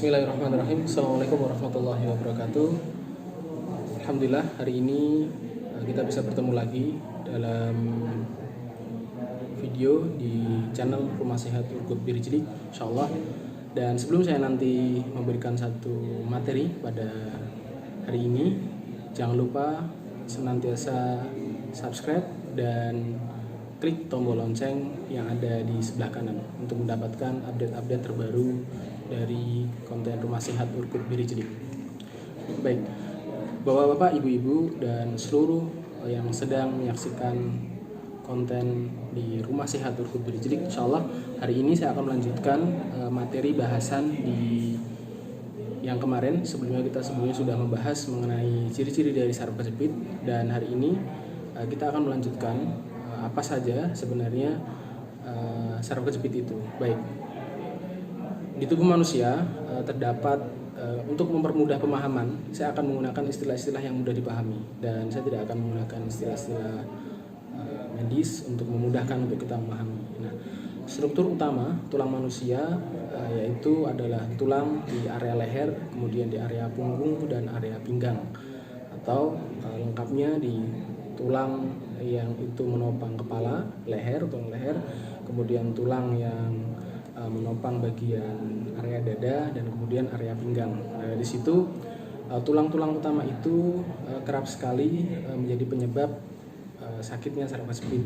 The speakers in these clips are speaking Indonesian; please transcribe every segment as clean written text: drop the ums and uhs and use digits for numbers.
Bismillahirrahmanirrahim. Assalamualaikum warahmatullahi wabarakatuh. Alhamdulillah hari ini kita bisa bertemu lagi dalam video di channel Rumah Sehat Urkut Birijlik, insyaallah. Dan sebelum saya nanti memberikan satu materi pada hari ini, jangan lupa senantiasa subscribe dan klik tombol lonceng yang ada di sebelah kanan untuk mendapatkan update-update terbaru dari konten Rumah Sehat Urkut Birijlik. Baik, Bapak-bapak, ibu-ibu, dan seluruh yang sedang menyaksikan konten di Rumah Sehat Urkut Birijlik, insyaallah hari ini saya akan melanjutkan materi bahasan di yang kemarin. Sebelumnya sudah membahas mengenai ciri-ciri dari saraf kejepit, dan hari ini kita akan melanjutkan apa saja sebenarnya saraf kejepit itu. Baik, di tubuh manusia terdapat, untuk mempermudah pemahaman, saya akan menggunakan istilah-istilah yang mudah dipahami, dan saya tidak akan menggunakan istilah-istilah medis untuk memudahkan untuk kita memahami. Nah, struktur utama tulang manusia yaitu adalah tulang di area leher, kemudian di area punggung dan area pinggang, atau lengkapnya di tulang yang itu menopang kepala, tulang leher, kemudian tulang yang menopang bagian area dada, dan kemudian area pinggang. Di situ tulang-tulang utama itu kerap sekali menjadi penyebab sakitnya saraf kejepit.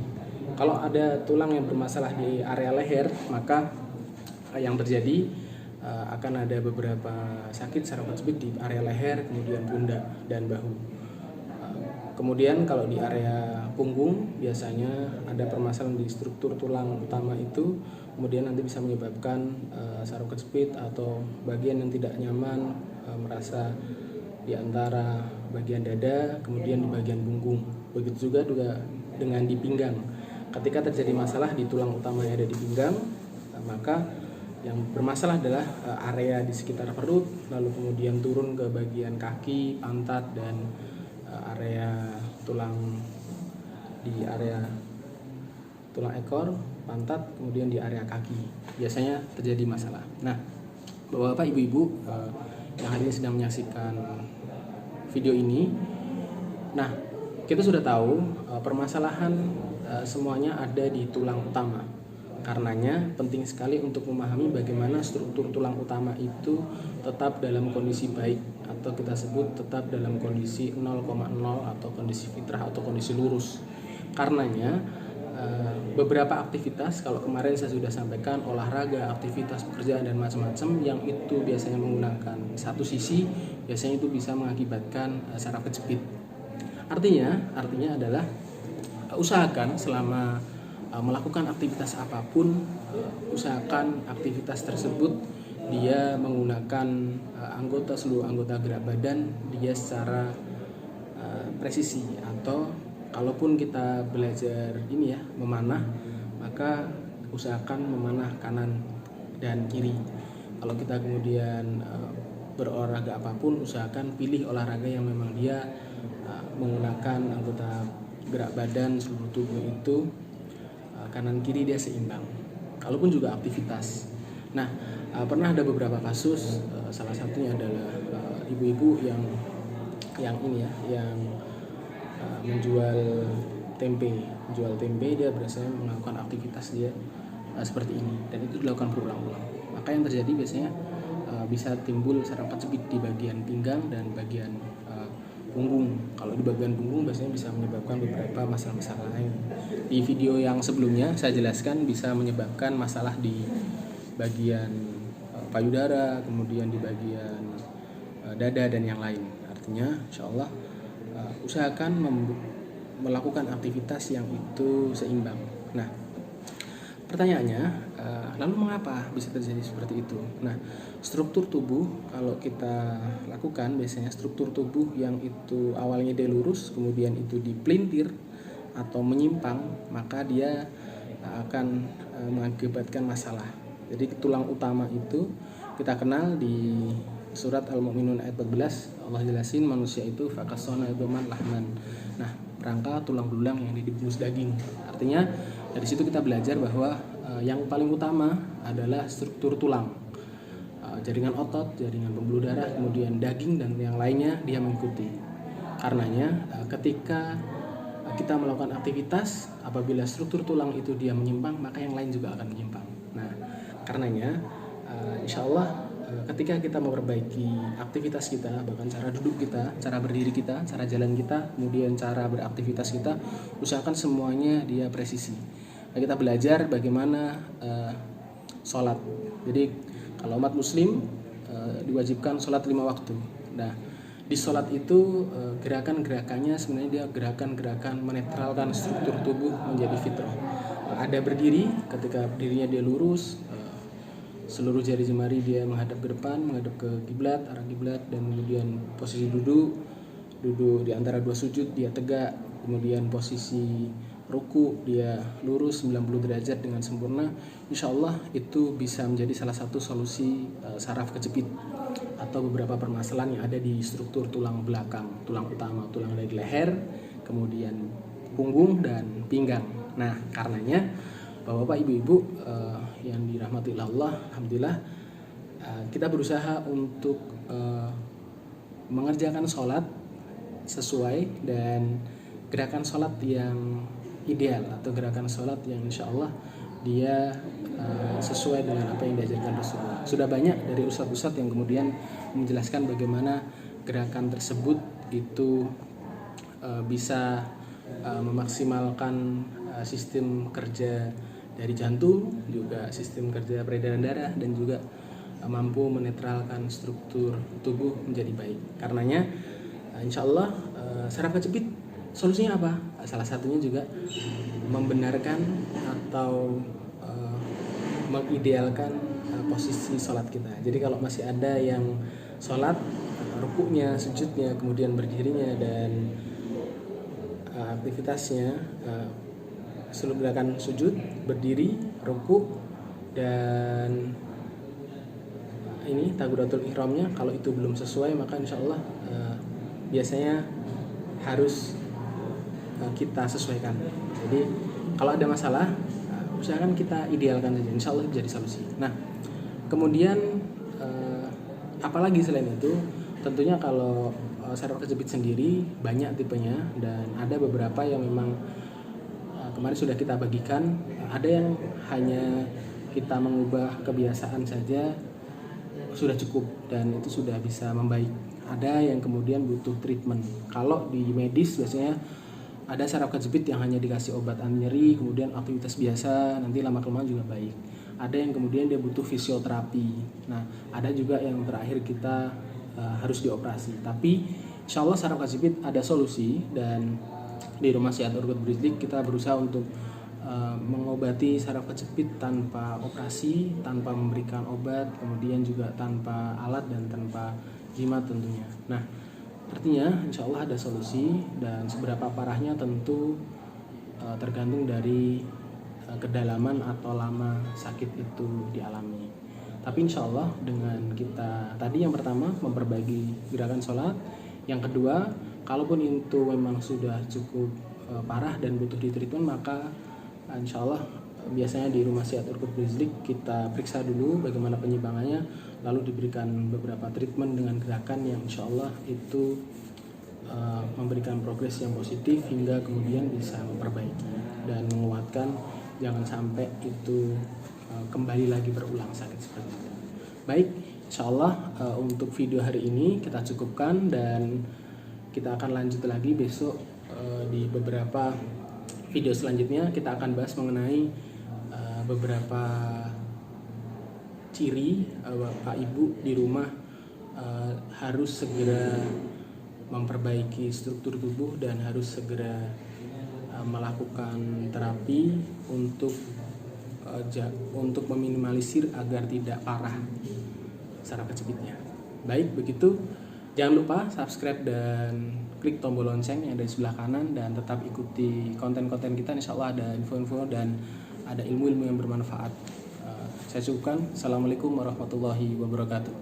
Kalau ada tulang yang bermasalah di area leher, maka yang terjadi akan ada beberapa sakit saraf kejepit di area leher, kemudian pundak dan bahu. Kemudian kalau di area punggung biasanya ada permasalahan di struktur tulang utama itu, kemudian nanti bisa menyebabkan saraf kejepit atau bagian yang tidak nyaman, merasa di antara bagian dada, kemudian di bagian punggung. Begitu juga dengan di pinggang. Ketika terjadi masalah di tulang utama yang ada di pinggang, maka yang bermasalah adalah area di sekitar perut, lalu kemudian turun ke bagian kaki, pantat, dan area tulang di area tulang ekor, pantat, kemudian di area kaki. Biasanya terjadi masalah. Nah, Bapak-bapak, ibu-ibu yang hari ini sedang menyaksikan video ini, nah, kita sudah tahu permasalahan semuanya ada di tulang utama. Karenanya penting sekali untuk memahami bagaimana struktur tulang utama itu tetap dalam kondisi baik, atau kita sebut tetap dalam kondisi 0,0 atau kondisi fitrah atau kondisi lurus. Karenanya beberapa aktivitas, kalau kemarin saya sudah sampaikan, olahraga, aktivitas pekerjaan, dan macam-macam yang itu biasanya menggunakan satu sisi, biasanya itu bisa mengakibatkan saraf kejepit. Artinya adalah usahakan selama melakukan aktivitas apapun, usahakan aktivitas tersebut dia menggunakan seluruh anggota gerak badan dia secara presisi. Atau kalaupun kita belajar memanah, maka usahakan memanah kanan dan kiri. Kalau kita kemudian berolahraga apapun, usahakan pilih olahraga yang memang dia menggunakan anggota gerak badan seluruh tubuh itu kanan kiri dia seimbang. Kalaupun juga aktivitas. Nah, pernah ada beberapa kasus, salah satunya adalah ibu-ibu yang menjual tempe. Dia biasanya melakukan aktivitas dia seperti ini, dan itu dilakukan berulang-ulang. Maka yang terjadi biasanya bisa timbul saraf kejepit di bagian pinggang dan bagian punggung. Kalau di bagian punggung biasanya bisa menyebabkan beberapa masalah-masalah lain. Di video yang sebelumnya saya jelaskan bisa menyebabkan masalah di bagian payudara, kemudian di bagian dada dan yang lain. Artinya insyaallah usahakan melakukan aktivitas yang itu seimbang. Nah, pertanyaannya, lalu mengapa bisa terjadi seperti itu? Nah, struktur tubuh kalau kita lakukan, biasanya struktur tubuh yang itu awalnya dia lurus, kemudian itu dipelintir atau menyimpang, maka dia akan mengakibatkan masalah. Jadi tulang utama itu kita kenal di surat Al-Mu'minun ayat 14, Allah jelasin manusia itu fakasona idzoman lahman. Nah, rangka tulang belulang yang dibungkus daging. Artinya dari situ kita belajar bahwa yang paling utama adalah struktur tulang. jaringan otot, jaringan pembuluh darah, kemudian daging dan yang lainnya dia mengikuti. Karenanya ketika kita melakukan aktivitas, apabila struktur tulang itu dia menyimpang, maka yang lain juga akan menyimpang. Nah, karenanya insya Allah ketika kita memperbaiki aktivitas kita, bahkan cara duduk kita, cara berdiri kita, cara jalan kita, kemudian cara beraktivitas kita, usahakan semuanya dia presisi. Nah, kita belajar bagaimana sholat. Jadi kalau umat muslim diwajibkan sholat 5 waktu. Nah, di sholat itu gerakan-gerakannya sebenarnya dia gerakan-gerakan menetralkan struktur tubuh menjadi fitrah. Ada berdiri, ketika berdirinya dia lurus, seluruh jari jemari dia menghadap ke depan, menghadap ke kiblat, arah kiblat, dan kemudian posisi duduk di antara 2 sujud dia tegak, kemudian posisi ruku dia lurus 90 derajat dengan sempurna. Insya Allah itu bisa menjadi salah satu solusi saraf kejepit atau beberapa permasalahan yang ada di struktur tulang belakang, tulang utama, tulang dari leher, kemudian punggung dan pinggang. Nah, karenanya Bapak-bapak, ibu-ibu yang dirahmati Allah, alhamdulillah kita berusaha untuk mengerjakan sholat sesuai dan gerakan sholat yang ideal atau gerakan sholat yang insya Allah dia sesuai dengan apa yang diajarkan Rasulullah. Sudah banyak dari ustadz-ustadz yang kemudian menjelaskan bagaimana gerakan tersebut itu bisa memaksimalkan sistem kerja dari jantung, juga sistem kerja peredaran darah, dan juga mampu menetralkan struktur tubuh menjadi baik. Karenanya insya Allah saraf kejepit solusinya apa? Salah satunya juga membenarkan atau mengidealkan posisi sholat kita. Jadi kalau masih ada yang sholat, rukuknya, sujudnya, kemudian berdirinya, dan aktivitasnya seluruh gerakan sujud, berdiri, ruku, dan ini takbiratul ihramnya kalau itu belum sesuai, maka insya Allah biasanya harus kita sesuaikan. Jadi kalau ada masalah, usahakan kita idealkan saja, insya Allah jadi solusi. Nah, kemudian apalagi selain itu, tentunya kalau saraf kejepit sendiri banyak tipenya, dan ada beberapa yang memang kemarin sudah kita bagikan. Ada yang hanya kita mengubah kebiasaan saja sudah cukup dan itu sudah bisa membaik. Ada yang kemudian butuh treatment. Kalau di medis biasanya ada saraf kejepit yang hanya dikasih obat anti nyeri, kemudian aktivitas biasa, nanti lama-kelamaan juga baik. Ada yang kemudian dia butuh fisioterapi. Nah, ada juga yang terakhir kita harus dioperasi. Tapi insya Allah saraf kejepit ada solusi, dan di Rumah Sehat Urgut Bridlik kita berusaha untuk mengobati saraf kejepit tanpa operasi, tanpa memberikan obat, kemudian juga tanpa alat dan tanpa jimat tentunya. Nah, artinya insya Allah ada solusi, dan seberapa parahnya tentu tergantung dari kedalaman atau lama sakit itu dialami. Tapi insya Allah dengan kita tadi, yang pertama memperbaiki gerakan sholat, yang kedua kalaupun itu memang sudah cukup parah dan butuh di treatment, maka insya Allah biasanya di Rumah Sehat Urgut Bridlik kita periksa dulu bagaimana penyimpangannya, lalu diberikan beberapa treatment dengan gerakan yang insya Allah itu memberikan progres yang positif hingga kemudian bisa memperbaiki dan menguatkan, jangan sampai itu kembali lagi berulang sakit seperti itu. Baik, insya Allah untuk video hari ini kita cukupkan, dan kita akan lanjut lagi besok di beberapa video selanjutnya. Kita akan bahas mengenai beberapa ciri Bapak Ibu di rumah harus segera memperbaiki struktur tubuh dan harus segera melakukan terapi untuk meminimalisir agar tidak parah saraf kejepitnya. Baik, begitu. Jangan lupa subscribe dan klik tombol lonceng yang ada di sebelah kanan, dan tetap ikuti konten-konten kita. Insya Allah ada info-info dan ada ilmu-ilmu yang bermanfaat. Saya cukupkan. Assalamualaikum warahmatullahi wabarakatuh.